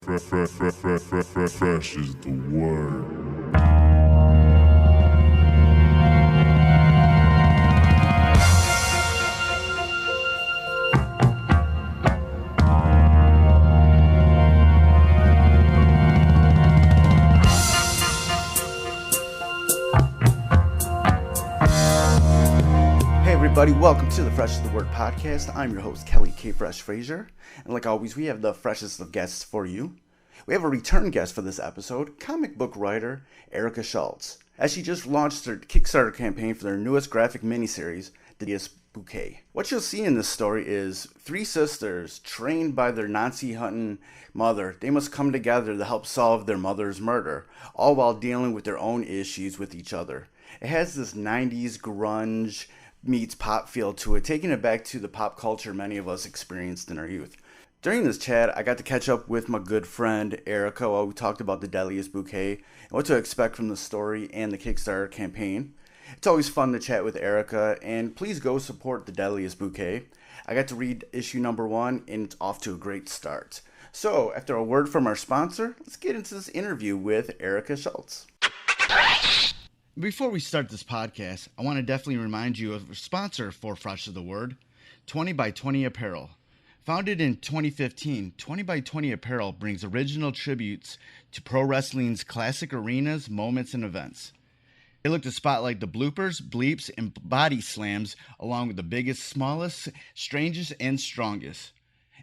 Fresh is the word. Everybody, welcome to the Fresh is the Word podcast. I'm your host, Kelly K. Fresh Frazier, and like always, we have the freshest of guests for you. We have a return guest for this episode, comic book writer Erica Schultz, as she just launched their Kickstarter campaign for their newest graphic miniseries, Deadliest Bouquet. What you'll see in this story is three sisters trained by their Nazi hunting mother. They must come together to help solve their mother's murder, all while dealing with their own issues with each other. It has this 90s grunge meets pop feel to it, taking it back to the pop culture many of us experienced in our youth. During this chat, I got to catch up with my good friend Erica while we talked about the Deadliest Bouquet and what to expect from the story and the Kickstarter campaign. It's always fun to chat with Erica, and please go support the Deadliest Bouquet. I got to read issue number 1, and it's off to a great start. So, after a word from our sponsor, let's get into this interview with Erica Schultz. Before we start this podcast, I want to definitely remind you of a sponsor for Fresh is the Word, 20 by 20 Apparel. Founded in 2015, 20 by 20 Apparel brings original tributes to pro wrestling's classic arenas, moments, and events. They look to spotlight the bloopers, bleeps, and body slams along with the biggest, smallest, strangest, and strongest.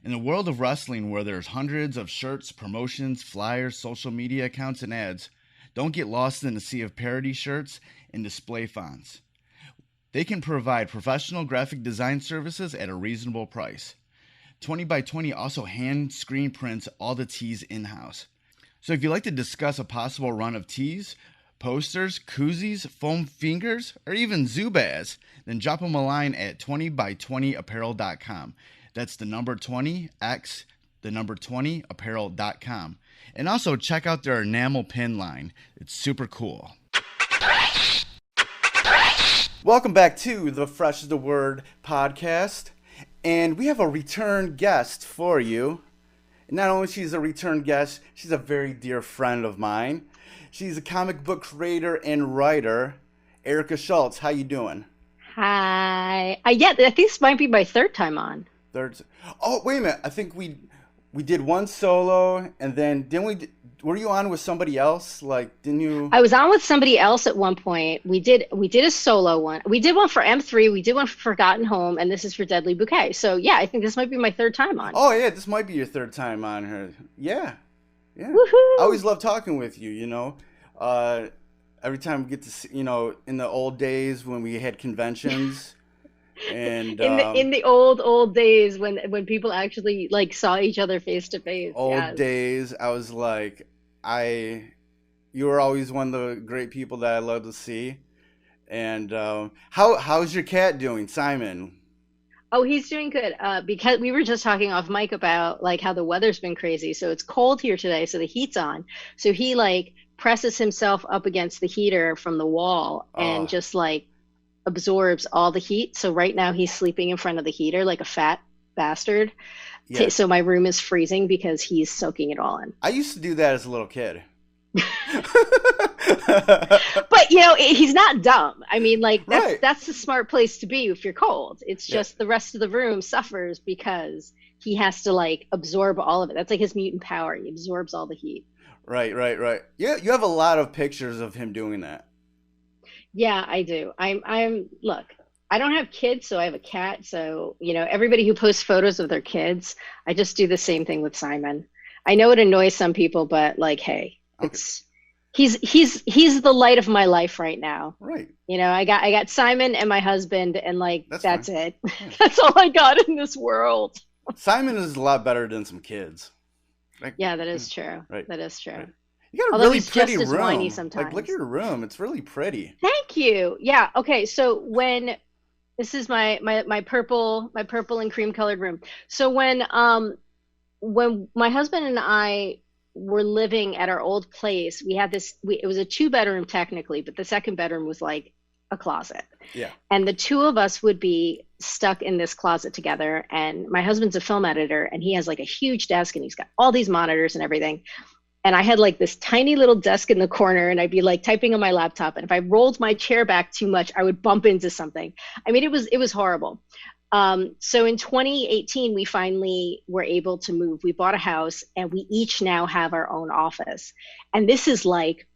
In the world of wrestling where there's hundreds of shirts, promotions, flyers, social media accounts, and ads, don't get lost in the sea of parody shirts and display fonts. They can provide professional graphic design services at a reasonable price. 20 by 20 also hand screen prints all the tees in-house. So if you'd like to discuss a possible run of tees, posters, koozies, foam fingers, or even Zubaz, then drop them a line at 20by20apparel.com. That's the number 20x, the number 20apparel.com. And also check out their enamel pin line. It's super cool. Welcome back to the Fresh is the Word podcast. And we have a return guest for you. Not only she's a return guest, she's a very dear friend of mine. She's a comic book creator and writer, Erica Schultz. How you doing? Hi. I think this might be my third time on. Oh, wait a minute. I think we did one solo, and then were you on with somebody else? Like, didn't you? I was on with somebody else at one point. We did a solo one. We did one for M3. We did one for Forgotten Home, and this is for Deadly Bouquet. So yeah, I think this might be my third time on. Oh yeah, this might be your third time on her. Yeah. Woohoo! I always love talking with you. You know, every time we get to see, in the old days when we had conventions. And in the old days when people actually like saw each other face to face. Days, I was like, you were always one of the great people that I love to see. And how's your cat doing, Simon? Oh, he's doing good. Because we were just talking off mic about like how the weather's been crazy. So it's cold here today, so the heat's on. So he like presses himself up against the heater from the wall and just like absorbs all the heat. So right now he's sleeping in front of the heater like a fat bastard. Yeah. So my room is freezing because he's soaking it all in. I used to do that as a little kid. But he's not dumb. I mean, like that's the smart place to be if you're cold. It's just the rest of the room suffers because he has to like absorb all of it. That's like his mutant power. He absorbs all the heat. Right. Yeah, you have a lot of pictures of him doing that. Yeah, I do. Look, I don't have kids, so I have a cat. So, everybody who posts photos of their kids, I just do the same thing with Simon. I know it annoys some people, but like, hey, he's the light of my life right now. Right. I got Simon and my husband, and like, that's it. Yeah. That's all I got in this world. Simon is a lot better than some kids. Like, yeah, that is true. Right. That is true. Right. You got a Although really he's pretty just as room. whiny sometimes. Like, look at your room. It's really pretty. Thank you. Yeah. Okay. So when this is my purple and cream colored room. So when my husband and I were living at our old place, we had this. It was a 2-bedroom technically, but the second bedroom was like a closet. Yeah. And the two of us would be stuck in this closet together. And my husband's a film editor, and he has like a huge desk, and he's got all these monitors and everything. And I had like this tiny little desk in the corner, and I'd be like typing on my laptop. And if I rolled my chair back too much, I would bump into something. I mean, it was horrible. So in 2018, we finally were able to move. We bought a house, and we each now have our own office. And this is like,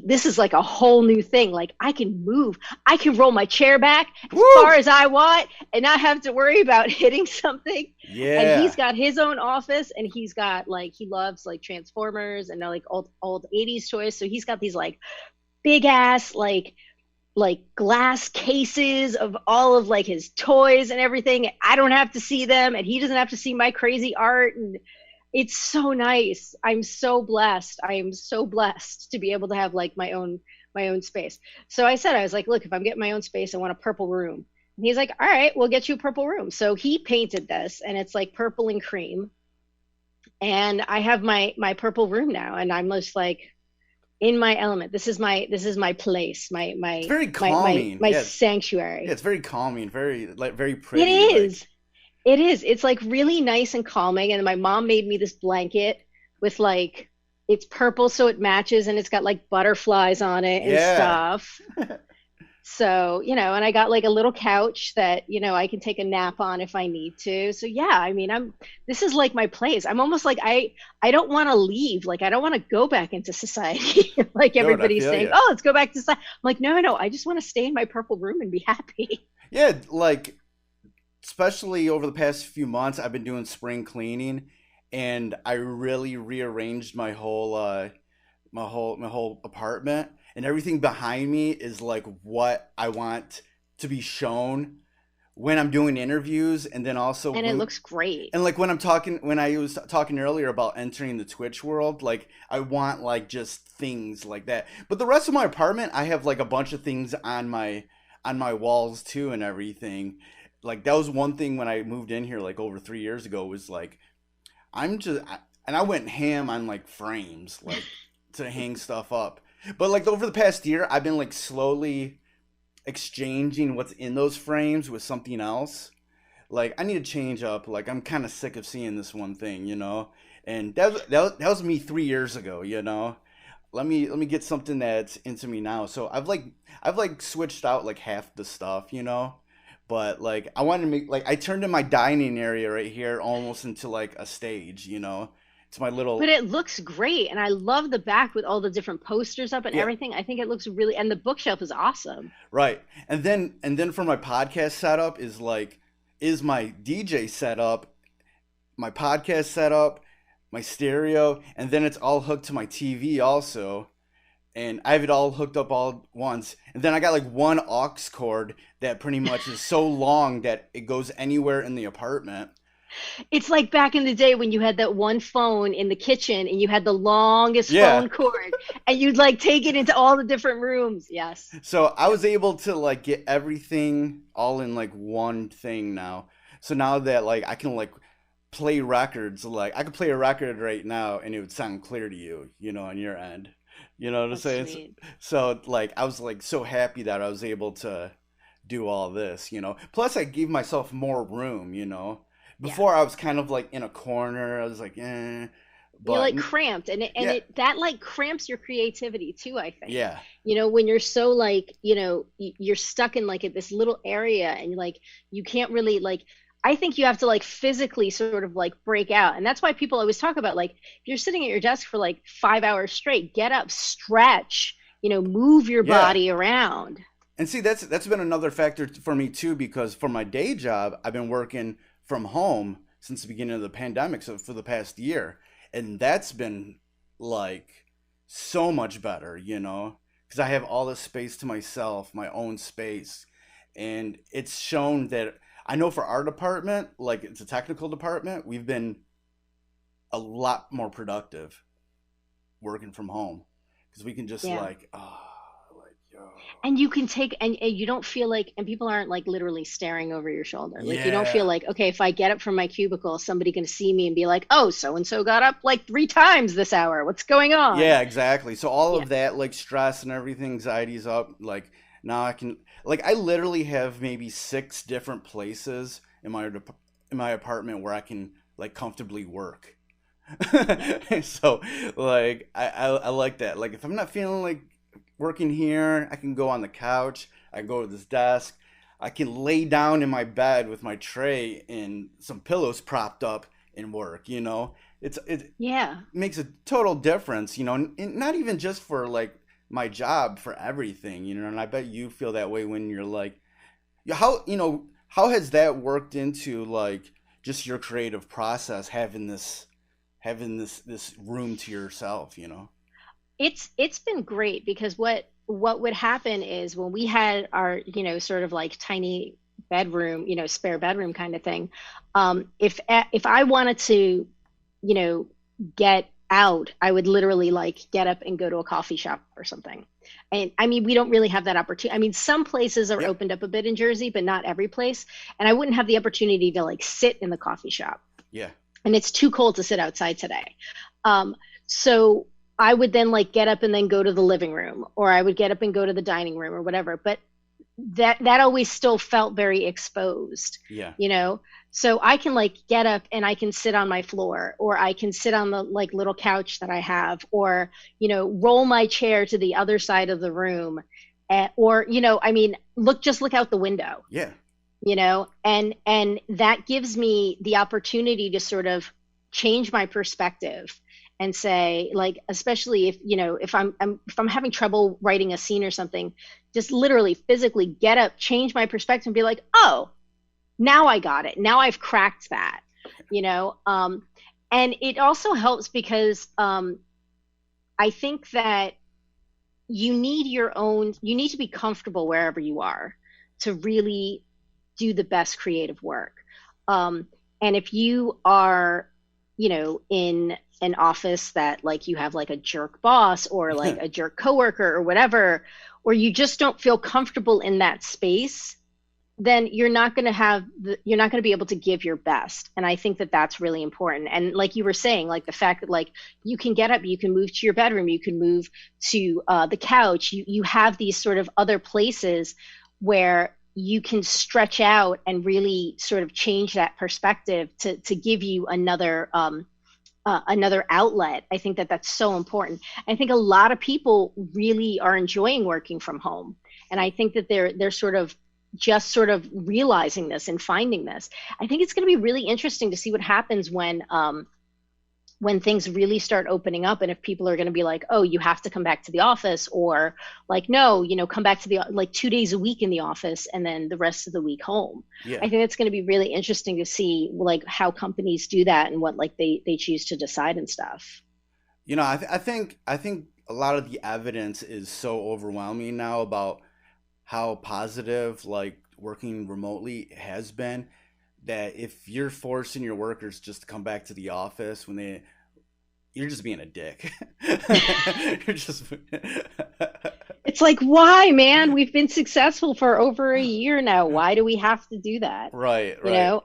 this is like a whole new thing. Like, I can move, I can roll my chair back as far as I want and not have to worry about hitting something. Yeah. And he's got his own office, and he's got like, he loves like Transformers and like old 80s toys. So he's got these like big ass like glass cases of all of like his toys and everything. I don't have to see them, and he doesn't have to see my crazy art. And it's so nice. I'm so blessed. I am so blessed to be able to have like my own space. So I was like, look, if I'm getting my own space, I want a purple room. And he's like, all right, we'll get you a purple room. So he painted this, and it's like purple and cream. And I have my purple room now, and I'm just like in my element. This is my place. It's very calming. My sanctuary. Yeah, it's very calming, very pretty. It is. It is. It's like really nice and calming. And my mom made me this blanket with like, it's purple so it matches, and it's got like butterflies on it and stuff. So, you know, and I got like a little couch that, you know, I can take a nap on if I need to. So yeah, I mean, this is like my place. I'm almost like, I don't want to leave. Like, I don't want to go back into society. Like everybody's saying, oh, let's go back to society. I'm like, no, I just want to stay in my purple room and be happy. Yeah. Like, especially over the past few months, I've been doing spring cleaning, and I really rearranged my whole apartment. And everything behind me is like what I want to be shown when I'm doing interviews, and then also it looks great. And like when I was talking earlier about entering the Twitch world, like I want like just things like that. But the rest of my apartment, I have like a bunch of things on my walls too and everything. Like that was one thing when I moved in here like over 3 years ago, was like I went ham on like frames like to hang stuff up. But like over the past year, I've been like slowly exchanging what's in those frames with something else. Like I need to change up. Like I'm kind of sick of seeing this one thing, you know. And that was me 3 years ago, you know. Let me get something that's into me now. So I've switched out like half the stuff, you know. But like I wanted to make, like I turned in my dining area right here almost into like a stage, you know. It's my little. But it looks great, and I love the back with all the different posters up and everything. I think it looks really, and the bookshelf is awesome. Right, and then for my podcast setup is my DJ setup, my podcast setup, my stereo, and then it's all hooked to my TV also, and I have it all hooked up all at once. And then I got like one aux cord that pretty much is so long that it goes anywhere in the apartment. It's like back in the day when you had that one phone in the kitchen and you had the longest phone cord, and you'd like take it into all the different rooms. Yes. So I was able to like get everything all in like one thing now. So now that like I can like play records, like I could play a record right now and it would sound clear to you, you know, on your end. You know what I'm saying? Sweet. So like I was like so happy that I was able to do all this, you know. Plus I gave myself more room, you know. Before I was kind of like in a corner. I was like, But, you're like cramped, and that like cramps your creativity too, I think. Yeah. You know, when you're so like, you know, you're stuck in like this little area, and like you can't really like. I think you have to like physically sort of like break out, and that's why people always talk about like if you're sitting at your desk for like 5 hours straight, get up, stretch, you know, move your body around. And see, that's been another factor for me too, because for my day job, I've been working from home since the beginning of the pandemic, so for the past year, and that's been like so much better, you know, because I have all this space to myself, my own space, and it's shown that I know for our department, like it's a technical department, we've been a lot more productive working from home because we can just and you can take, and you don't feel like, and people aren't like literally staring over your shoulder. Like you don't feel like, okay, if I get up from my cubicle, somebody can see me and be like, oh, so-and-so got up like 3 times this hour. What's going on? Yeah, exactly. So all of that like stress and everything, anxiety's up. Like Now I can, like, I literally have maybe 6 different places in my apartment where I can like comfortably work. So like I like that. Like if I'm not feeling like working here, I can go on the couch, I go to this desk, I can lay down in my bed with my tray and some pillows propped up and work, you know. It Yeah. makes a total difference, you know, and not even just for like my job, for everything, you know. And I bet you feel that way when you're like, yeah, how, you know, how has that worked into like just your creative process, having this room to yourself, you know? It's been great because what would happen is when we had our, sort of like tiny bedroom, spare bedroom kind of thing, if I wanted to, you know, get out, I would literally like get up and go to a coffee shop or something. And I mean, we don't really have that opportunity. I mean, some places are Yep. opened up a bit in Jersey, but not every place. And I wouldn't have the opportunity to like sit in the coffee shop. Yeah. And it's too cold to sit outside today. Um, so I would then like get up and then go to the living room, or I would get up and go to the dining room or whatever. But that always still felt very exposed, Yeah. you know? So I can like get up and I can sit on my floor, or I can sit on the like little couch that I have, or, roll my chair to the other side of the room. Or, I mean, just look out the window, Yeah. and that gives me the opportunity to sort of change my perspective and say, like, especially if I'm having trouble writing a scene or something, just literally physically get up, change my perspective, and be like, oh, now I got it, now I've cracked that, and it also helps because I think that you need to be comfortable wherever you are to really do the best creative work. And if you are, in an office that like you have like a jerk boss or like a jerk coworker or whatever, or you just don't feel comfortable in that space, then you're not going to be able to give your best. And I think that that's really important. And like you were saying, like the fact that like you can get up, you can move to your bedroom, you can move to the couch, you have these sort of other places where you can stretch out and really sort of change that perspective to give you another outlet. I think that that's so important. I think a lot of people really are enjoying working from home, and I think that they're sort of realizing this and finding this. I think it's going to be really interesting to see what happens when things really start opening up, and if people are going to be like, oh, you have to come back to the office, or like, no, come back to the like 2 days a week in the office and then the rest of the week home. Yeah. I think it's going to be really interesting to see like how companies do that and what like they choose to decide and stuff. You know, I think a lot of the evidence is so overwhelming now about how positive like working remotely has been, that if you're forcing your workers just to come back to the office you're just being a dick. You're just It's like, why, man? We've been successful for over a year now. Why do we have to do that? right, You right. know,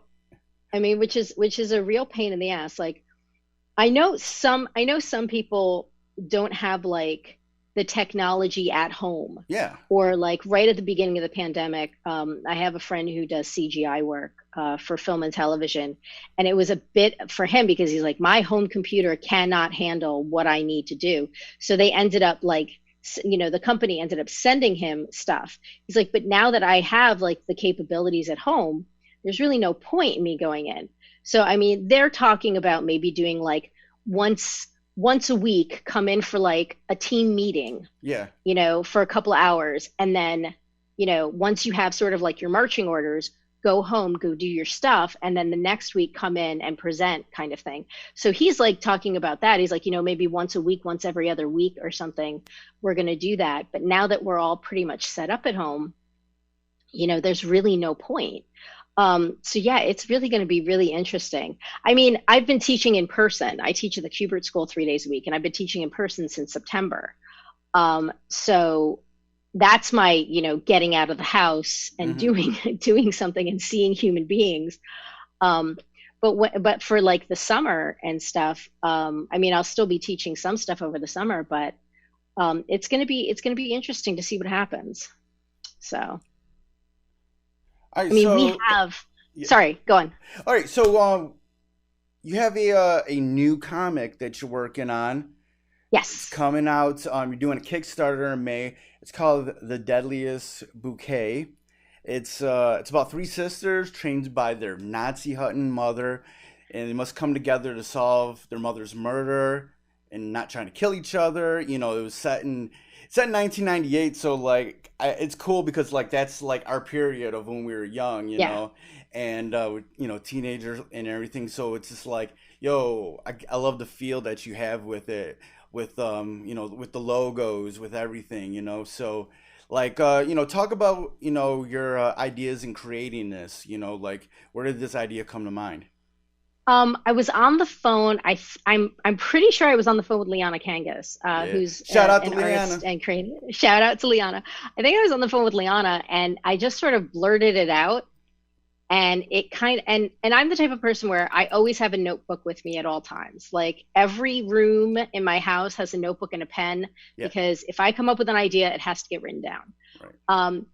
I mean, which is a real pain in the ass. Like, I know some people don't have like the technology at home, Yeah. or like right at the beginning of the pandemic. I have a friend who does CGI work for film and television, and it was a bit for him because he's like, my home computer cannot handle what I need to do. So they ended up like, the company ended up sending him stuff. He's like, but now that I have like the capabilities at home, there's really no point in me going in. So I mean, they're talking about maybe doing like once a week, come in for like a team meeting, Yeah. for a couple of hours. And then, once you have sort of like your marching orders, go home, go do your stuff. And then the next week come in and present, kind of thing. So he's like talking about that. He's like, maybe once a week, once every other week or something, we're going to do that. But now that we're all pretty much set up at home, there's really no point. So yeah, it's really going to be really interesting. I mean, I've been teaching in person. I teach at the Kubert School 3 days a week, and I've been teaching in person since September. So that's my, getting out of the house and Hmm. doing something and seeing human beings. Um, but for like the summer and stuff, I mean, I'll still be teaching some stuff over the summer, but it's gonna be interesting to see what happens. So, All I right, mean, we so have, yeah. sorry, go on. All right, so you have a new comic that you're working on. It's Yes. coming out. You're doing a Kickstarter in May. It's called The Deadliest Bouquet. It's about three sisters trained by their Nazi hunting mother, and they must come together to solve their mother's murder and not trying to kill each other. You know, it was set in 1998, so like it's cool because like that's like our period of when we were young, you Yeah. know, and you know, teenagers and everything. So it's just like, yo, I love the feel that you have with it, with you know, with the logos, with everything, you know. So like you know, talk about, you know, your ideas in creating this, you know, like where did this idea come to mind? I was on the phone. I'm pretty sure I was on the phone with Liana Kangas, Yeah, who's shout out to an artist Leanna. and creator. Shout out to Liana. I think I was on the phone with Liana, and I just sort of blurted it out. And it kind and I'm the type of person where I always have a notebook with me at all times. Like every room in my house has a notebook and a pen Yeah, because if I come up with an idea, it has to get written down. right. Um,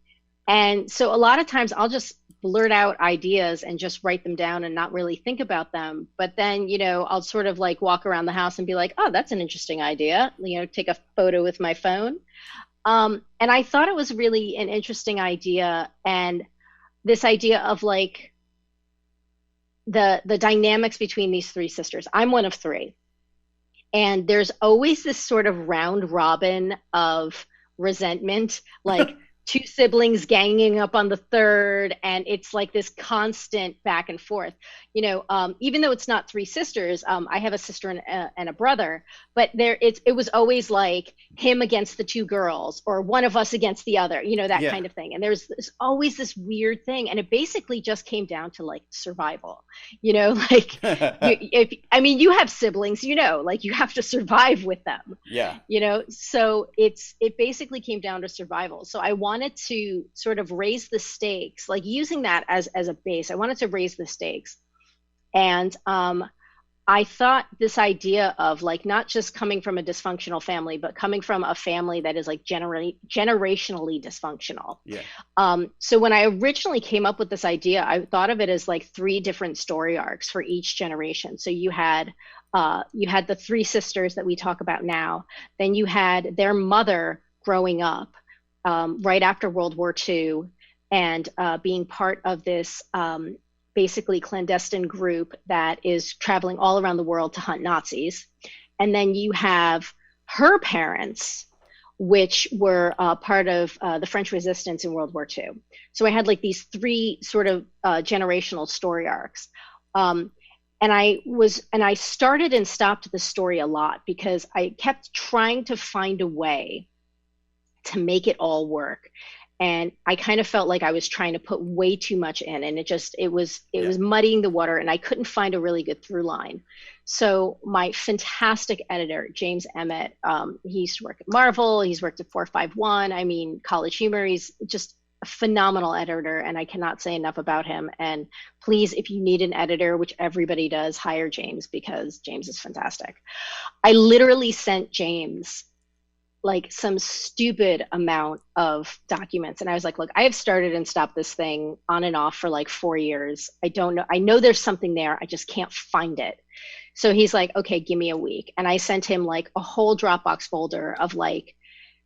and so a lot of times I'll just blurt out ideas and just write them down and not really think about them. But then, you know, I'll sort of like walk around the house and be like, oh, that's an interesting idea. You know, take a photo with my phone. And I thought it was really an interesting idea. And this idea of like the dynamics between these three sisters. I'm one of three. And there's always this sort of round robin of resentment, like two siblings ganging up on the third, and it's like this constant back and forth. You know, even though it's not three sisters, I have a sister and a brother, but it was always like him against the two girls, or one of us against the other, you know, that Yeah. kind of thing. And there's always this weird thing, and it basically just came down to like survival, you know, like if I mean, you have siblings, you know, like you have to survive with them, Yeah. you know. So it basically came down to survival. So I wanted to sort of raise the stakes, like using that as a base. I wanted to raise the stakes. And I thought this idea of like not just coming from a dysfunctional family, but coming from a family that is like generationally dysfunctional. Yeah. So when I originally came up with this idea, I thought of it as like three different story arcs for each generation. So you had the three sisters that we talk about now. Then you had their mother growing up right after World War II, and being part of this basically clandestine group that is traveling all around the world to hunt Nazis. And then you have her parents, which were part of the French resistance in World War II. So I had like these three sort of generational story arcs. And I started and stopped the story a lot because I kept trying to find a way to make it all work. And I kind of felt like I was trying to put way too much in, and it was Yeah. muddying the water, and I couldn't find a really good through line. So my fantastic editor, James Emmett, he used to work at Marvel, he's worked at 451, I mean, College Humor, he's just a phenomenal editor, and I cannot say enough about him. And please, if you need an editor, which everybody does, hire James, because James is fantastic. I literally sent James like some stupid amount of documents. And I was like, look, I have started and stopped this thing on and off for like 4 years. I don't know. I know there's something there. I just can't find it. So he's like, okay, give me a week. And I sent him like a whole Dropbox folder of like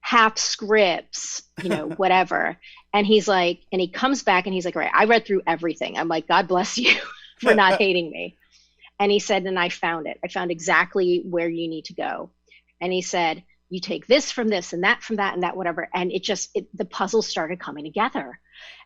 half scripts, you know, whatever. And he's like, and he comes back and he's like, all right, I read through everything. I'm like, God bless you for not hating me. And he said, and I found it. I found exactly where you need to go. And he said, you take this from this and that from that and that, whatever. And the puzzle started coming together.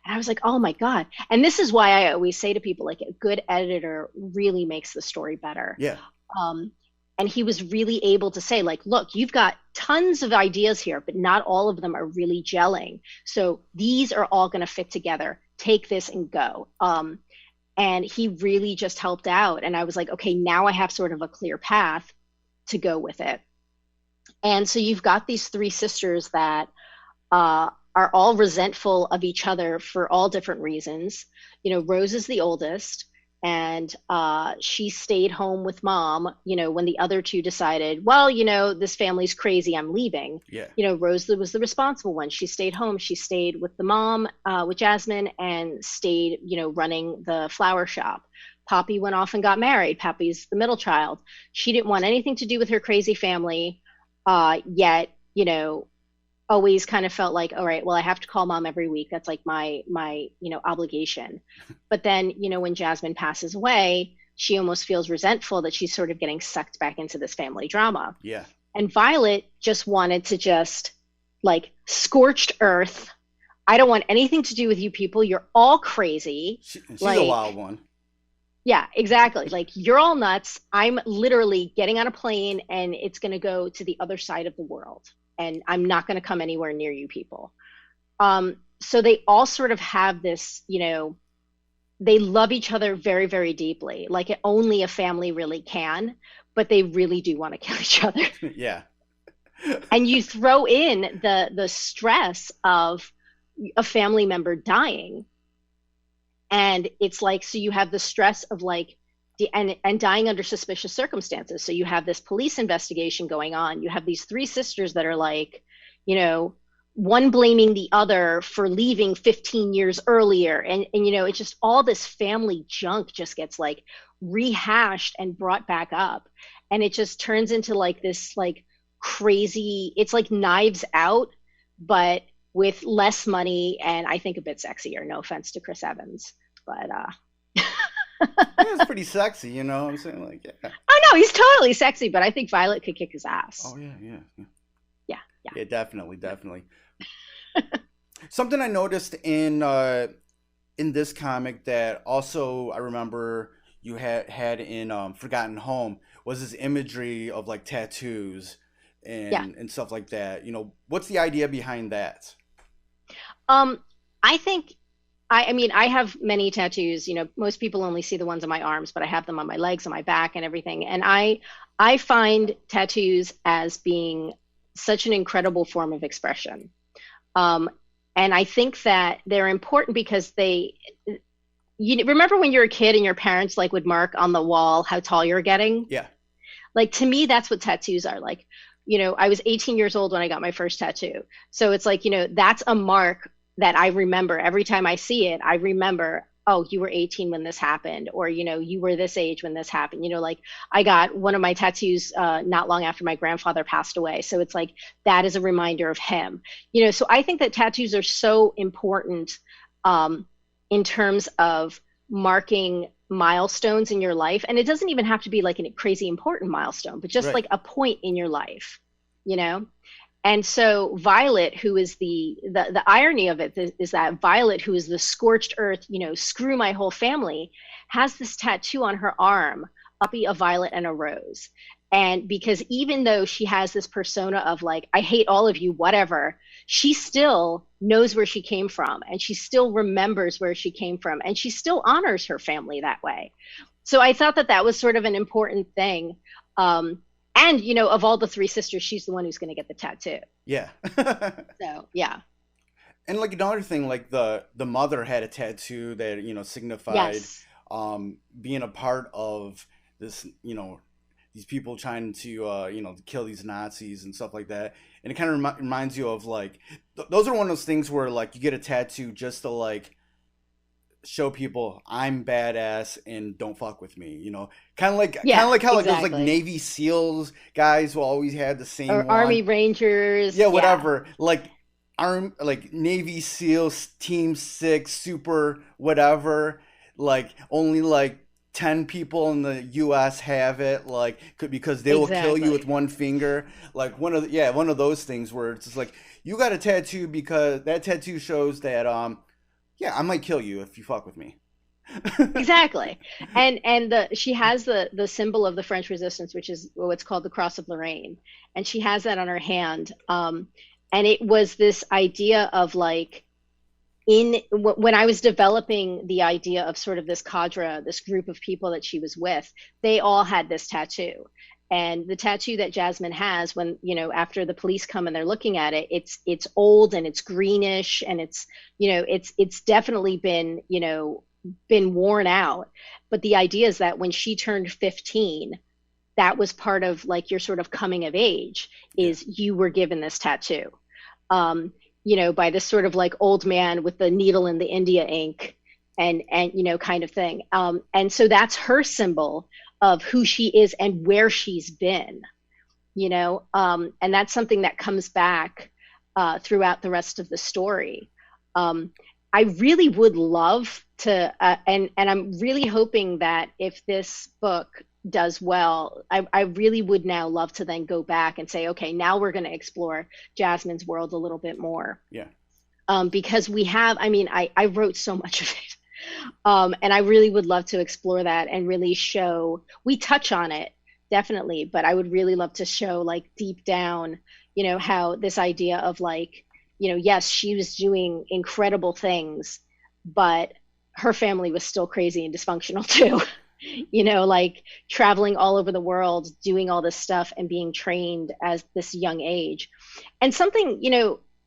And I was like, oh my God. And this is why I always say to people, like, a good editor really makes the story better. Yeah. And he was really able to say, like, look, you've got tons of ideas here, but not all of them are really gelling. So these are all going to fit together. Take this and go. And he really just helped out. And I was like, okay, now I have sort of a clear path to go with it. And so you've got these three sisters that are all resentful of each other for all different reasons. You know, Rose is the oldest. and she stayed home with mom, when the other two decided, well, this family's crazy, I'm leaving. Yeah. Rose was the responsible one. She stayed home. She stayed with the mom, with Jasmine, and stayed, running the flower shop. Poppy went off and got married. Poppy's the middle child. She didn't want anything to do with her crazy family, yet, always kind of felt like, all right, well, I have to call mom every week. That's like my obligation. But then, when Jasmine passes away, she almost feels resentful that she's sort of getting sucked back into this family drama. Yeah. And Violet just wanted to just like scorched earth. I don't want anything to do with you people. You're all crazy. She's a wild one. Yeah, exactly. Like, you're all nuts. I'm literally getting on a plane and it's going to go to the other side of the world. And I'm not going to come anywhere near you people. So they all sort of have this, they love each other very, very deeply. Like only a family really can, but they really do want to kill each other. Yeah. And you throw in the stress of a family member dying. And it's like, so you have the stress of like, and dying under suspicious circumstances. So you have this police investigation going on. You have these three sisters that are like, one blaming the other for leaving 15 years earlier. And it's just all this family junk just gets like rehashed and brought back up. And it just turns into like this like crazy, it's like Knives Out, but with less money and I think a bit sexier. No offense to Chris Evans, but It's pretty sexy, you know what I'm saying? Like, yeah. Oh no, he's totally sexy, but I think Violet could kick his ass. Oh yeah. Yeah, Definitely. Something I noticed in this comic that also I remember you had in Forgotten Home was this imagery of like tattoos and stuff like that. What's the idea behind that? I think I mean, I have many tattoos. Most people only see the ones on my arms, but I have them on my legs, on my back, and everything. And I find tattoos as being such an incredible form of expression. And I think that they're important because you remember when you were a kid and your parents like would mark on the wall how tall you're getting? Yeah. Like, to me, that's what tattoos are. Like, I was 18 years old when I got my first tattoo. So it's like, that's a mark that I remember. Every time I see it, I remember, oh, you were 18 when this happened, or, you were this age when this happened. Like I got one of my tattoos not long after my grandfather passed away. So it's like, that is a reminder of him. So I think that tattoos are so important in terms of marking milestones in your life. And it doesn't even have to be like a crazy important milestone, but just right. like a point in your life, And so Violet, who is the irony of it is that Violet, who is the scorched earth, screw my whole family, has this tattoo on her arm, a violet and a rose. And because even though she has this persona of like, I hate all of you, whatever, she still knows where she came from, and she still remembers where she came from, and she still honors her family that way. So I thought that was sort of an important thing. And, of all the three sisters, she's the one who's going to get the tattoo. Yeah. So, yeah. And like another thing, like the mother had a tattoo that, signified being a part of this, these people trying to, kill these Nazis and stuff like that. And it kind of reminds you of like, those are one of those things where like you get a tattoo just to like show people I'm badass and don't fuck with me, kind of like how like those like Navy SEALs guys who always had the same or one. Army Rangers, whatever, like Navy SEALs Team 6 super whatever, like only like 10 people in the US have it, like because they will kill you with one finger, like one of those things where it's just like you got a tattoo because that tattoo shows that I might kill you if you fuck with me. Exactly. And she has the symbol of the French Resistance, which is what's called the Cross of Lorraine. And she has that on her hand. And it was this idea of like, when I was developing the idea of sort of this cadre, this group of people that she was with, they all had this tattoo. And the tattoo that Jasmine has, when, after the police come and they're looking at it, it's old and it's greenish and it's, it's definitely been, been worn out. But the idea is that when she turned 15, that was part of like your sort of coming of age, is you were given this tattoo, by this sort of like old man with the needle in the India ink and kind of thing. And so that's her symbol of who she is and where she's been, and that's something that comes back throughout the rest of the story. I really would love to, and I'm really hoping that if this book does well, I really would now love to then go back and say, okay, now we're going to explore Jasmine's world a little bit more. Yeah. Because we have, I wrote so much of it. And I really would love to explore that and really show, we touch on it definitely, but I would really love to show like deep down, how this idea of like, yes, she was doing incredible things, but her family was still crazy and dysfunctional too. Like traveling all over the world, doing all this stuff and being trained as this young age. And something,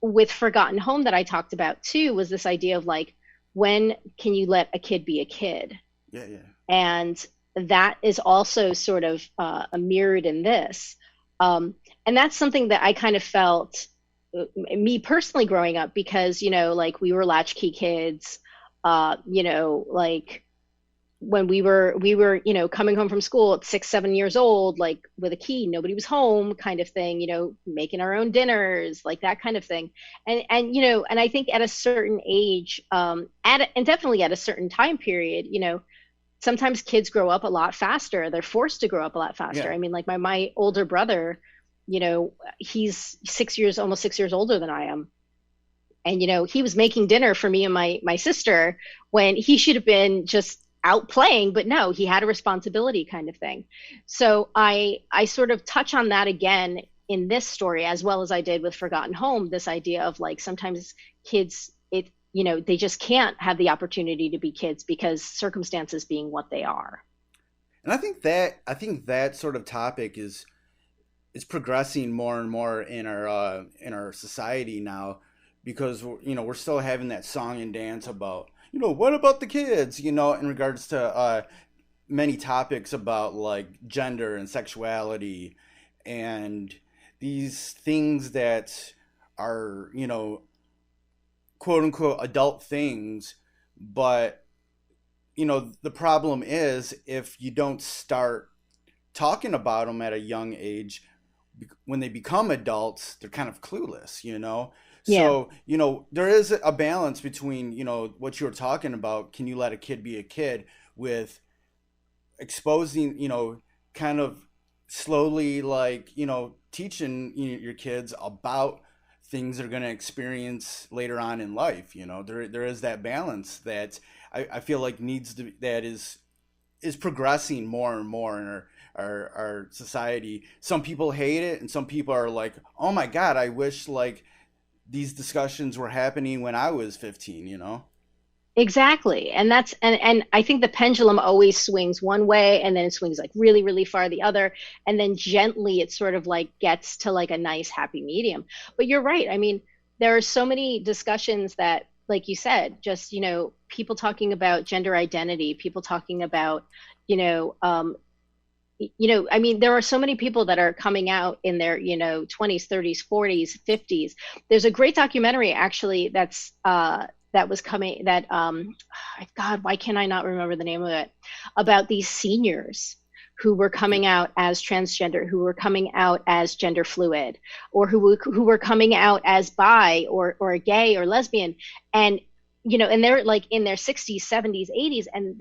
with Forgotten Home that I talked about too, was this idea of like, when can you let a kid be a kid? Yeah. And that is also sort of mirrored in this. And that's something that I kind of felt, me personally growing up, because, like we were latchkey kids, like when we were, coming home from school at 6, 7 years old, like with a key, nobody was home kind of thing, making our own dinners, like that kind of thing. And I think at a certain age, and definitely at a certain time period, sometimes kids grow up a lot faster. They're forced to grow up a lot faster. Yeah. I mean, like my older brother, he's almost 6 years older than I am. And, he was making dinner for me and my sister when he should have been just out playing, but no, he had a responsibility kind of thing. So I sort of touch on that again in this story, as well as I did with Forgotten Home, this idea of like, sometimes kids, they just can't have the opportunity to be kids because circumstances being what they are. And I think that sort of topic is progressing more and more in our society now, because we're still having that song and dance about, what about the kids, in regards to many topics about like gender and sexuality and these things that are, quote unquote adult things. But, the problem is if you don't start talking about them at a young age, when they become adults, they're kind of clueless, So, there is a balance between, what you were talking about, can you let a kid be a kid, with exposing, kind of slowly, like, teaching your kids about things they're going to experience later on in life. There is that balance that I feel like that is progressing more and more in our society. Some people hate it, and some people are like, oh my God, I wish like these discussions were happening when I was 15, Exactly. And that's, and I think the pendulum always swings one way, and then it swings like really, really far the other. And then gently it sort of like gets to like a nice happy medium. But you're right. I mean, there are so many discussions that, like you said, just, people talking about gender identity, people talking about, I mean, there are so many people that are coming out in their, 20s, 30s, 40s, 50s. There's a great documentary actually that was coming that, God, why can I not remember the name of it? About these seniors who were coming out as transgender, who were coming out as gender fluid, or who were coming out as bi or gay or lesbian. And and they're like in their 60s, 70s, 80s, and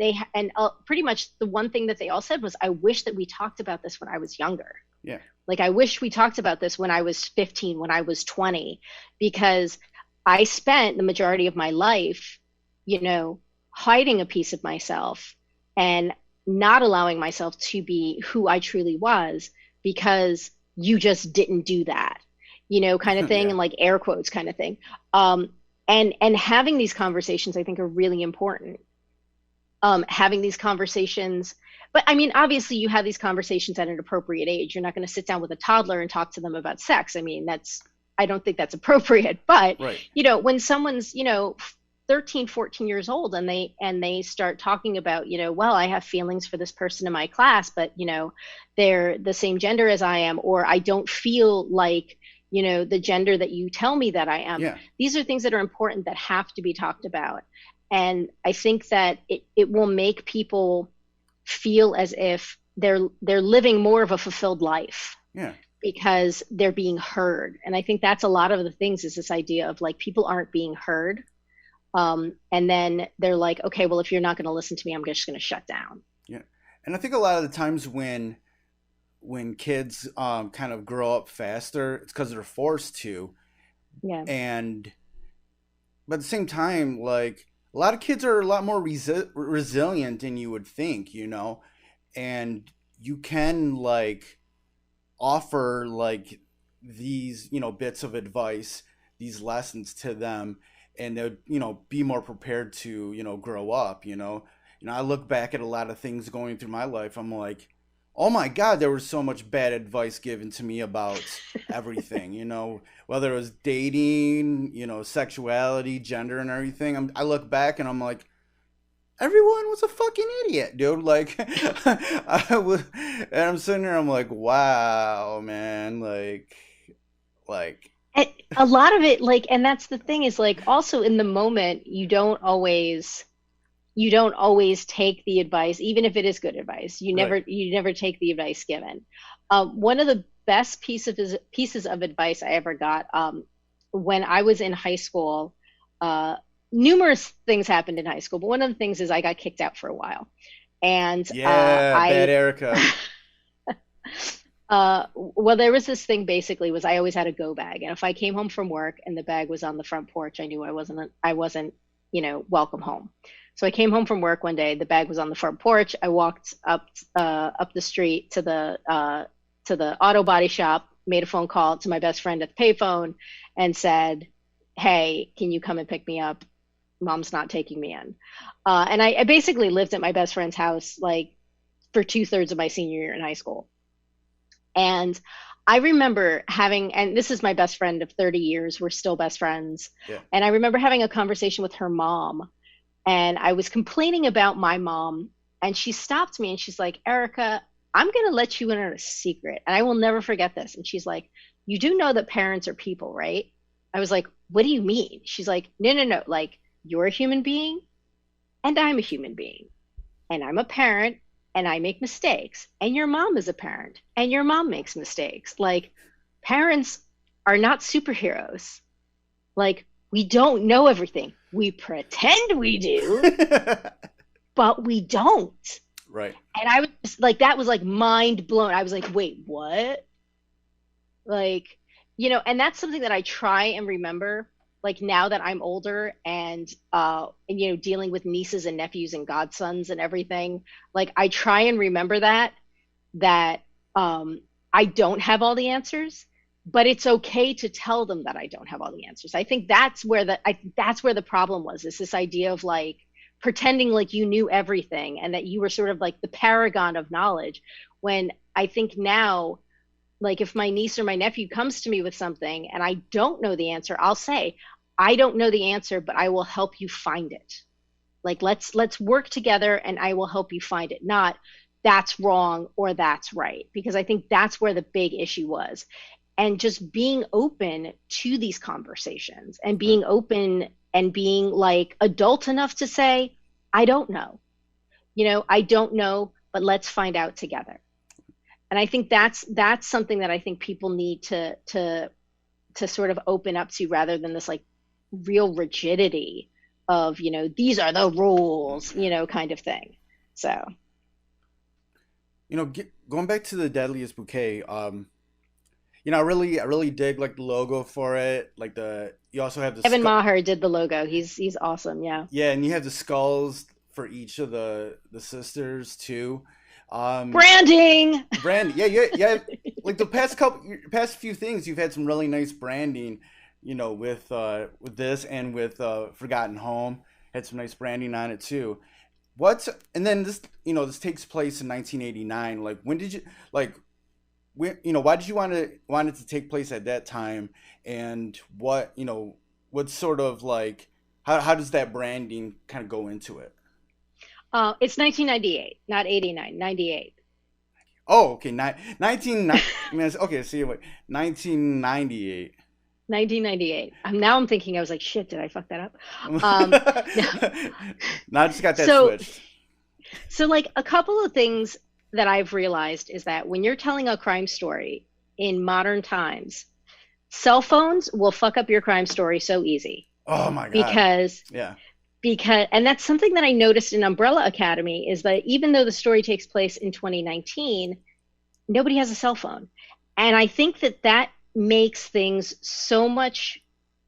pretty much the one thing that they all said was, I wish that we talked about this when I was younger. Yeah. Like, I wish we talked about this when I was 15, when I was 20, because I spent the majority of my life, hiding a piece of myself and not allowing myself to be who I truly was, because you just didn't do that, kind of thing. Yeah. And like air quotes kind of thing. And having these conversations, I think, are really important. Having these conversations, but I mean, obviously you have these conversations at an appropriate age. You're not going to sit down with a toddler and talk to them about sex. I mean, I don't think that's appropriate, but right. When someone's, 13, 14 years old, and they start talking about, well, I have feelings for this person in my class, but they're the same gender as I am, or I don't feel like the gender that you tell me that I am. Yeah. These are things that are important that have to be talked about. And I think that it will make people feel as if they're living more of a fulfilled life. Yeah. Because they're being heard. And I think that's a lot of the things, is this idea of like people aren't being heard. And then they're like, okay, well, if you're not going to listen to me, I'm just going to shut down. Yeah. And I think a lot of the times when kids kind of grow up faster, it's because they're forced to. Yeah. But at the same time, like, a lot of kids are a lot more resilient than you would think, and you can like offer like these, bits of advice, these lessons to them, and they'll, be more prepared to, grow up, I look back at a lot of things going through my life. I'm like, oh my God, there was so much bad advice given to me about everything, whether it was dating, sexuality, gender, and everything. I look back and I'm like, everyone was a fucking idiot, dude. Like, and I'm sitting there, I'm like, wow, man, like. A lot of it, like, and that's the thing, is like, also in the moment, you don't always take the advice, even if it is good advice. You never take the advice given. One of the best pieces of advice I ever got, when I was in high school, numerous things happened in high school, but one of the things is I got kicked out for a while. And bad Erica. Well, there was this thing, basically, was I always had a go bag, and if I came home from work and the bag was on the front porch, I knew I wasn't welcome home. So I came home from work one day, the bag was on the front porch. I walked up the street to the auto body shop, made a phone call to my best friend at the payphone, and said, hey, can you come and pick me up? Mom's not taking me in. And I basically lived at my best friend's house like for 2/3 of my senior year in high school. And I remember and this is my best friend of 30 years, we're still best friends. Yeah. And I remember having a conversation with her mom, and I was complaining about my mom, and she stopped me and she's like, Erica, I'm going to let you in on a secret, and I will never forget this. And she's like, you do know that parents are people, right? I was like, what do you mean? She's like, no, like, you're a human being and I'm a human being, and I'm a parent and I make mistakes, and your mom is a parent and your mom makes mistakes. Like, parents are not superheroes. Like, we don't know everything. We pretend we do, but we don't. Right. And I was just, like, that was like mind blown. I was like, wait, what? Like, and that's something that I try and remember, like, now that I'm older and dealing with nieces and nephews and godsons and everything. Like, I try and remember that I don't have all the answers, but it's okay to tell them that I don't have all the answers. I think that's where the problem was, is this idea of like pretending like you knew everything and that you were sort of like the paragon of knowledge, when I think now, like, if my niece or my nephew comes to me with something and I don't know the answer, I'll say, I don't know the answer, but I will help you find it. Like, let's work together and I will help you find it. Not that's wrong or that's right, because I think that's where the big issue was. And just being open to these conversations and being open and being like adult enough to say, I don't know, I don't know, but let's find out together. And I think that's something that I think people need to sort of open up to, rather than this like real rigidity of, these are the rules, kind of thing. So, going back to the Deadliest Bouquet, I really dig like the logo for it. Like you also have the Kevin Maher did the logo. He's awesome. Yeah. Yeah, and you have the skulls for each of the sisters too. Branding. Yeah. Like the past few things, you've had some really nice branding. With this and with Forgotten Home, had some nice branding on it too. And then this, this takes place in 1989. Like, when did you why did you want it to take place at that time? And what sort of like How does that branding kind of go into it? It's 1998, not 89, 98. Oh, okay. 1990. Okay, see, wait. 1998. 1998. Now I'm thinking, I was like, shit, did I fuck that up? Now I just got that So, switched. so like a couple of things that I've realized is that when you're telling a crime story in modern times, cell phones will fuck up your crime story so easy Oh my God. because Yeah. and that's something that I noticed in Umbrella Academy is that even though the story takes place in 2019, nobody has a cell phone. And I think that that makes things so much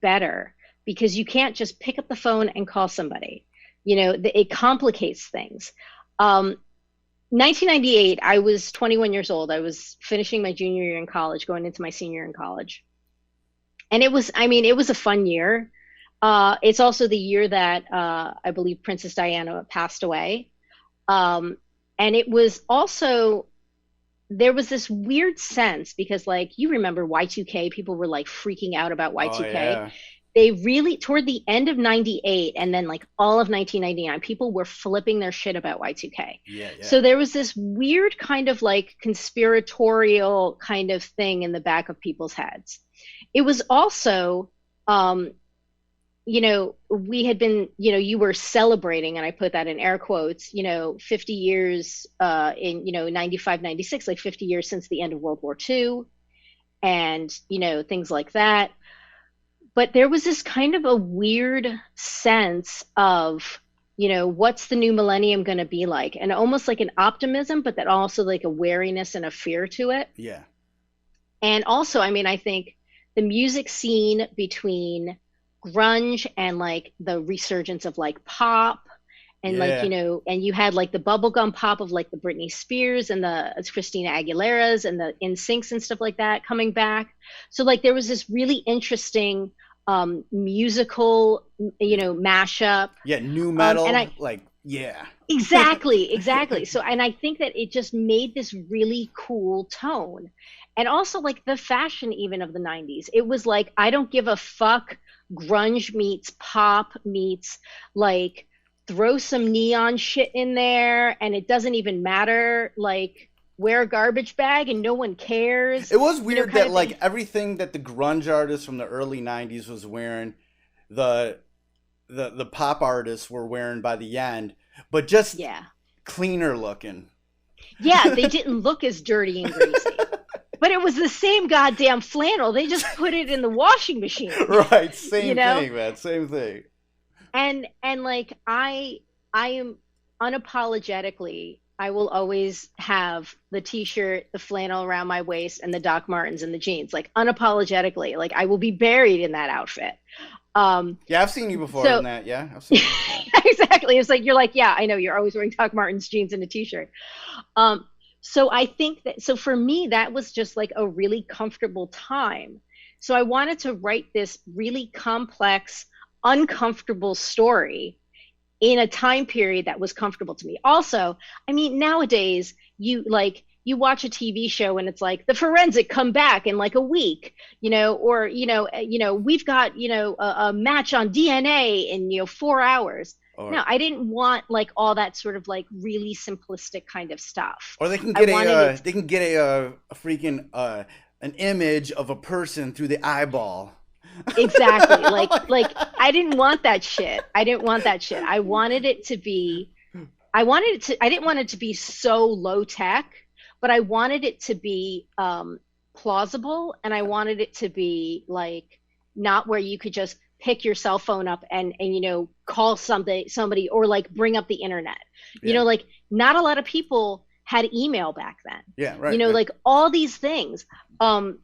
better because you can't just pick up the phone and call somebody. It complicates things. 1998, I was 21 years old. I was finishing my junior year in college, going into my senior year in college. And it was a fun year. It's also the year that I believe Princess Diana passed away. And it was also, there was this weird sense because, like, you remember Y2K, people were like freaking out about Y2K. Oh, yeah. They really, toward the end of 98 and then like all of 1999, people were flipping their shit about Y2K. Yeah. So there was this weird kind of like conspiratorial kind of thing in the back of people's heads. It was also, we had been, you were celebrating, and I put that in air quotes, 50 years in, 95, 96, like 50 years since the end of World War II and, things like that. But there was this kind of a weird sense of, what's the new millennium going to be like? And almost like an optimism, but that also like a wariness and a fear to it. Yeah. And also, I think the music scene between grunge and like the resurgence of like pop and like, and you had like the bubblegum pop of like the Britney Spears and the Christina Aguileras and the NSYNCs and stuff like that coming back. So like there was this really interesting musical, mashup. Yeah, new metal. Exactly. So, and I think that it just made this really cool tone. And also like the fashion even of the 90s. It was like, I don't give a fuck, grunge meets pop meets like throw some neon shit in there and it doesn't even matter, like wear a garbage bag and no one cares. It was weird that like everything that the grunge artists from the early 90s was wearing, the pop artists were wearing by the end, but just cleaner looking. Yeah, they didn't look as dirty and greasy. But it was the same goddamn flannel. They just put it in the washing machine. Right, same thing, man. Same thing. And like I am unapologetically, I will always have the t-shirt, the flannel around my waist, and the Doc Martens and the jeans. Like unapologetically, like I will be buried in that outfit. Yeah, I've seen you before in that. Yeah, I've seen you. Exactly. It's like you're like, yeah, I know you're always wearing Doc Martens, jeans, and a t-shirt. So I think that, so for me, that was just like a really comfortable time. So I wanted to write this really complex, uncomfortable story in a time period that was comfortable to me. Also, nowadays you watch a TV show and it's like the forensic come back in like a week, or, we've got, a match on DNA in, 4 hours. No, I didn't want like all that sort of like really simplistic kind of stuff. Or they can get a freaking an image of a person through the eyeball. Exactly. Like I didn't want that shit. I didn't want it to be I didn't want it to be so low tech, but I wanted it to be plausible, and I wanted it to be like not where you could just pick your cell phone up and call somebody or like bring up the internet. Like not a lot of people had email back then. Yeah, right. Like all these things. And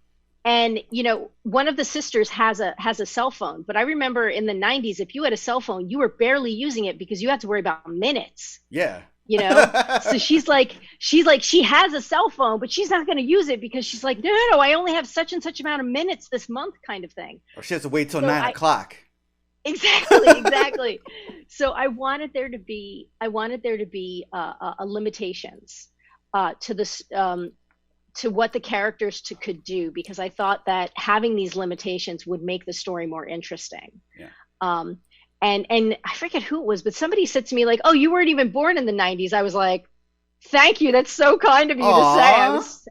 one of the sisters has a cell phone, but I remember in the 90s, if you had a cell phone, you were barely using it because you had to worry about minutes. Yeah. So she has a cell phone, but she's not going to use it because she's like, no, I only have such and such amount of minutes this month, kind of thing. Or she has to wait till 9 o'clock. Exactly. So I wanted there to be a limitations to this to what the characters could do, because I thought that having these limitations would make the story more interesting. Yeah. and I forget who it was, but somebody said to me like, "Oh, you weren't even born in the '90s." I was like, "Thank you. That's so kind of you to say."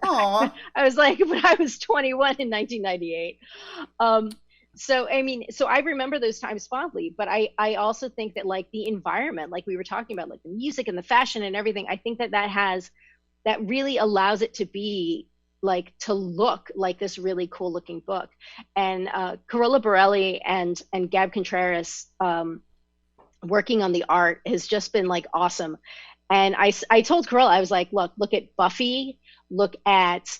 I was like, "But I was 21 in 1998." So I mean, so I remember those times fondly, but I also think that like the environment, like we were talking about, like the music and the fashion and everything, I think that really allows it to be like to look like this really cool looking book. And Carola Borelli and Gab Contreras working on the art has just been like awesome. And I told Carola, I was like, look at Buffy, look at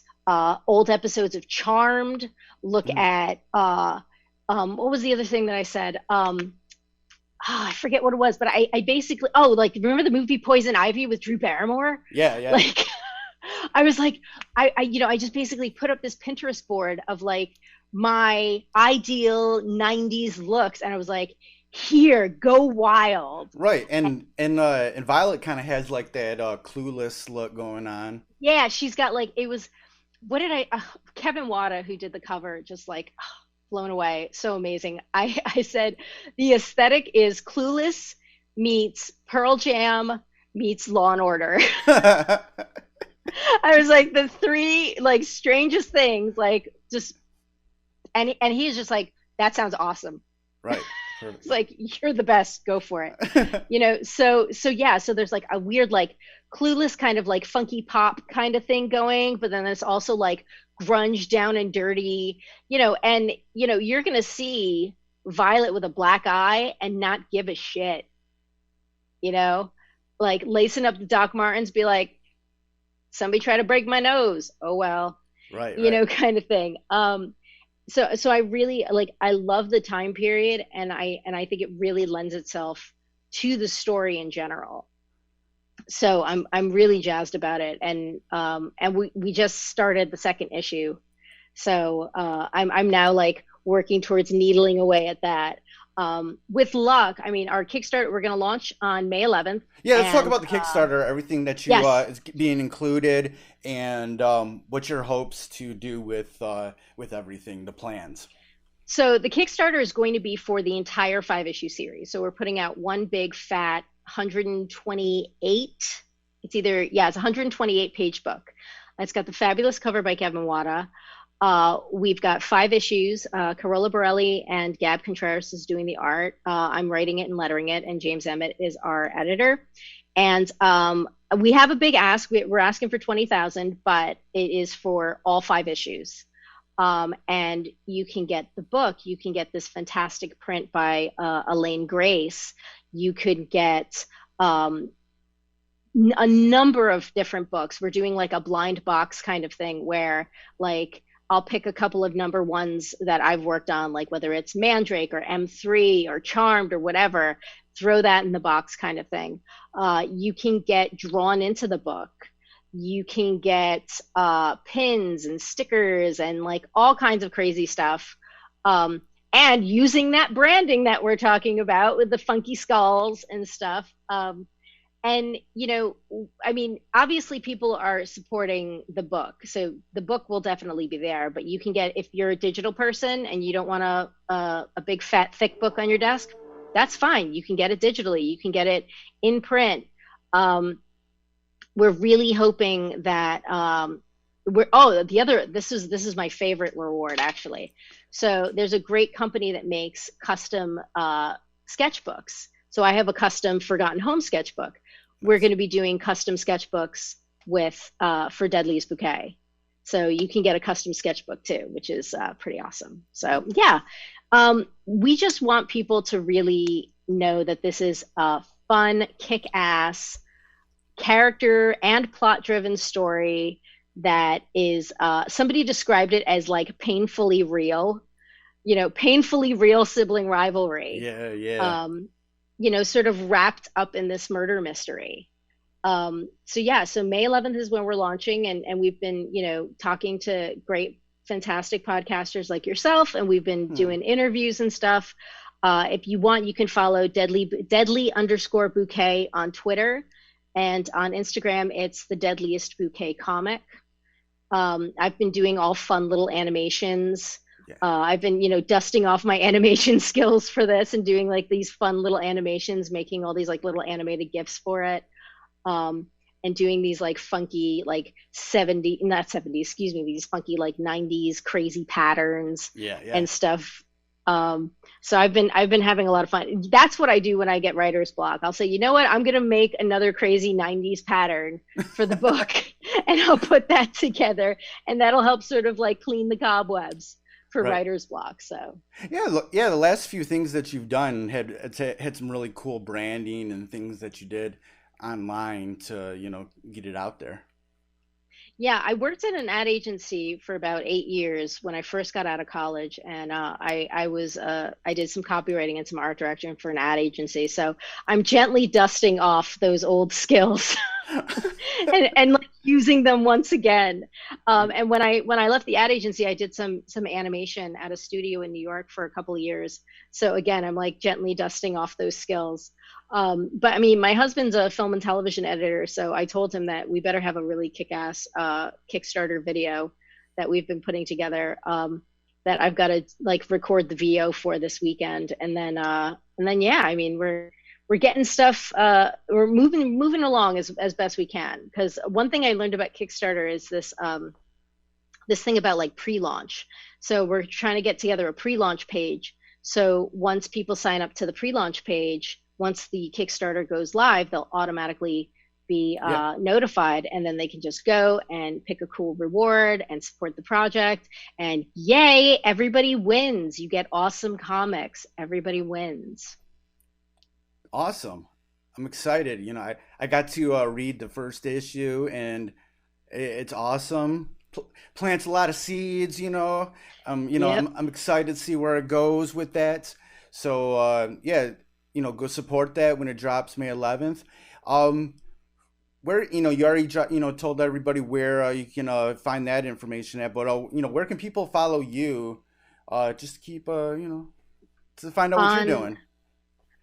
old episodes of Charmed, look at what was the other thing that I said? I forget what it was, but I basically, like, remember the movie Poison Ivy with Drew Barrymore? Yeah. Like, I was like, I just basically put up this Pinterest board of like my ideal 90s looks. And I was like, here, go wild. Right. And Violet kind of has like that clueless look going on. Yeah, she's got like, Kevin Wada, who did the cover, just like, blown away. So amazing. I said the aesthetic is Clueless meets Pearl Jam meets Law and Order. I was like, the three like strangest things, like just, and he's just like, that sounds awesome. Right. It's like, you're the best, go for it. So yeah, so there's like a weird like Clueless kind of like funky pop kind of thing going, but then there's also like grunge down and dirty, and you're gonna see Violet with a black eye and not give a shit, like lacing up the Doc Martens, be like, somebody try to break my nose, oh well. Right. Kind of thing. So I really like, I love the time period, and I think it really lends itself to the story in general. So I'm really jazzed about it, and we just started the second issue, so I'm now like working towards needling away at that. With luck, I mean, our Kickstarter, we're going to launch on May 11th. Yeah, let's talk about the Kickstarter, everything that you yes. is being included, and what your hopes to do with everything, the plans. So the Kickstarter is going to be for the entire 5-issue series. So we're putting out one big fat 128. It's a 128 page book. It's got the fabulous cover by Kevin Wada. We've got 5 issues. Carola Borelli and Gab Contreras is doing the art. I'm writing it and lettering it, and James Emmett is our editor. And we have a big ask. We're asking for 20,000, but it is for all 5 issues. And you can get the book. You can get this fantastic print by Elaine Grace. You could get a number of different books. We're doing like a blind box kind of thing where like I'll pick a couple of number ones that I've worked on, like whether it's Mandrake or M3 or Charmed or whatever, throw that in the box kind of thing. You can get drawn into the book. You can get pins and stickers and like all kinds of crazy stuff. And using that branding that we're talking about with the funky skulls and stuff. And, I mean, obviously people are supporting the book. So the book will definitely be there, but you can get, if you're a digital person and you don't want a big fat thick book on your desk, that's fine. You can get it digitally. You can get it in print. We're really hoping that this is my favorite reward actually. So there's a great company that makes custom sketchbooks. So I have a custom Forgotten Home sketchbook. We're going to be doing custom sketchbooks for Deadliest Bouquet. So you can get a custom sketchbook too, which is pretty awesome. So yeah, we just want people to really know that this is a fun, kick-ass, character and plot-driven story that is, somebody described it as like painfully real, painfully real sibling rivalry. Yeah. Sort of wrapped up in this murder mystery. So May 11th is when we're launching, and we've been, talking to great, fantastic podcasters like yourself, and we've been doing interviews and stuff. If you want, you can follow deadly_bouquet on Twitter, and on Instagram, it's the Deadliest Bouquet comic. I've been doing all fun little animations. I've been, dusting off my animation skills for this and doing like these fun little animations, making all these like little animated GIFs for it. And doing these like funky, like not 70s, excuse me, these funky like 90s crazy patterns and stuff. So I've been having a lot of fun. That's what I do when I get writer's block. I'll say, you know what, I'm going to make another crazy 90s pattern for the book and I'll put that together and that'll help sort of like clean the cobwebs for writer's block. So the last few things that you've done had some really cool branding and things that you did online to get it out there. Yeah, I worked at an ad agency for about 8 years when I first got out of college, and I did some copywriting and some art direction for an ad agency. So I'm gently dusting off those old skills and like using them once again. And when I left the ad agency, I did some animation at a studio in New York for a couple of years. So again, I'm like gently dusting off those skills. But I mean, my husband's a film and television editor, so I told him that we better have a really kick-ass Kickstarter video that we've been putting together that I've got to like record the VO for this weekend, and then yeah, I mean we're getting stuff, we're moving along as best we can. Because one thing I learned about Kickstarter is this thing about like pre-launch. So we're trying to get together a pre-launch page. So once people sign up to the pre-launch page, once the Kickstarter goes live, they'll automatically be notified, and then they can just go and pick a cool reward and support the project. And yay, everybody wins. You get awesome comics. Everybody wins. Awesome. I'm excited. I got to read the first issue, and it's awesome. Plants a lot of seeds, I'm excited to see where it goes with that. So, go support that when it drops May 11th. Where, you already, told everybody where you can find that information at, but, where can people follow you just to keep, to find out what you're doing?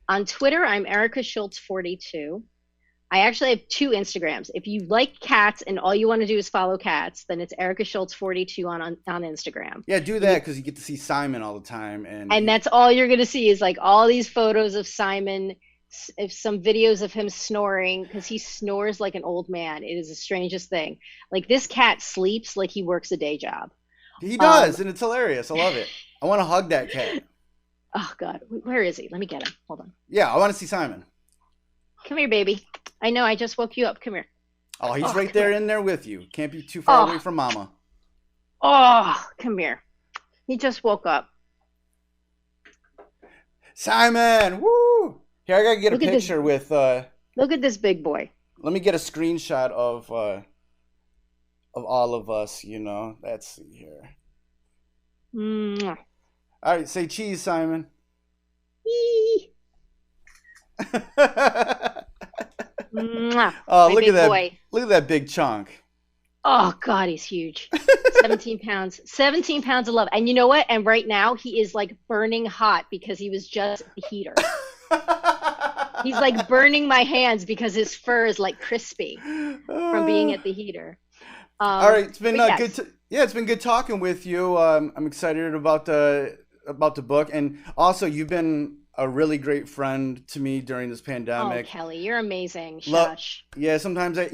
On Twitter, I'm Erica Schultz 42. I actually have 2 Instagrams. If you like cats and all you want to do is follow cats, then it's Erica Schultz 42 on Instagram. Yeah, do that because you get to see Simon all the time. And that's all you're going to see is like all these photos of Simon, some videos of him snoring, because he snores like an old man. It is the strangest thing. Like this cat sleeps like he works a day job. He does, and it's hilarious. I love it. I want to hug that cat. Oh, God. Where is he? Let me get him. Hold on. Yeah, I want to see Simon. Come here, baby. I know, I just woke you up. Come here. Oh, he's right there in there with you. Can't be too far away from Mama. Oh, come here. He just woke up. Simon! Woo! Here, I gotta get a picture with... Look at this big boy. Let me get a screenshot of all of us, Let's see here. Mwah. All right, say cheese, Simon. Oh, look at that! Boy. Look at that big chunk. Oh God, he's huge. 17 pounds. 17 pounds of love. And you know what? And right now he is like burning hot because he was just the heater. He's like burning my hands because his fur is like crispy from being at the heater. All right, it's been good. It's been good talking with you. I'm excited about the book, and also you've been a really great friend to me during this pandemic. Oh, Kelly, you're amazing. Shush. Yeah, sometimes I,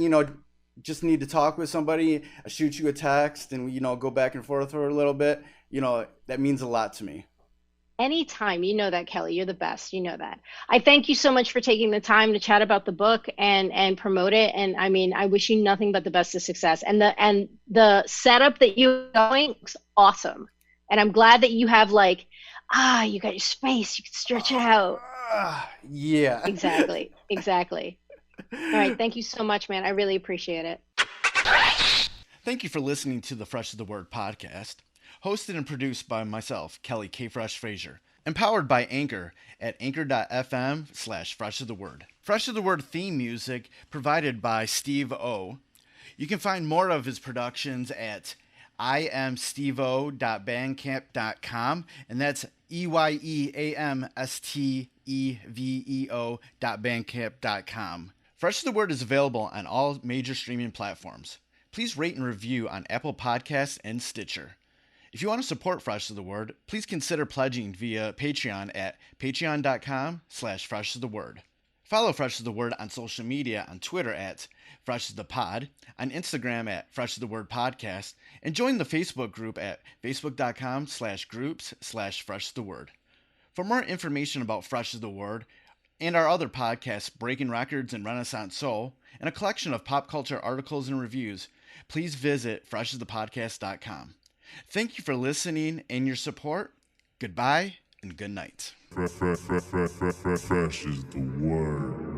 just need to talk with somebody. I shoot you a text and, go back and forth for a little bit. That means a lot to me. Anytime. You know that, Kelly. You're the best. You know that. I thank you so much for taking the time to chat about the book and promote it. And I mean, I wish you nothing but the best of success. And the setup that you're going is awesome. And I'm glad that you have you got your space. You can stretch out. Yeah. Exactly. All right. Thank you so much, man. I really appreciate it. Thank you for listening to the Fresh is the Word podcast, hosted and produced by myself, Kelly K. Fresh Frazier, empowered by Anchor at anchor.fm/Fresh is the Word. Fresh is the Word theme music provided by Steve O. You can find more of his productions at iamsteveo.bandcamp.com, and that's EYEAMSTEVEO.bandcamp.com. Fresh is the Word is available on all major streaming platforms. Please rate and review on Apple Podcasts and Stitcher. If you want to support Fresh is the Word, please consider pledging via Patreon at patreon.com/freshisthe-word. Follow Fresh is the Word on social media on Twitter at Fresh is the Pod, on Instagram at Fresh is the Word Podcast, and join the Facebook group at facebook.com/groups/Fresh is the Word. For more information about Fresh is the Word and our other podcasts, Breaking Records and Renaissance Soul, and a collection of pop culture articles and reviews, please visit freshithepodcast.com. Thank you for listening and your support. Goodbye and good night. Fresh is the word.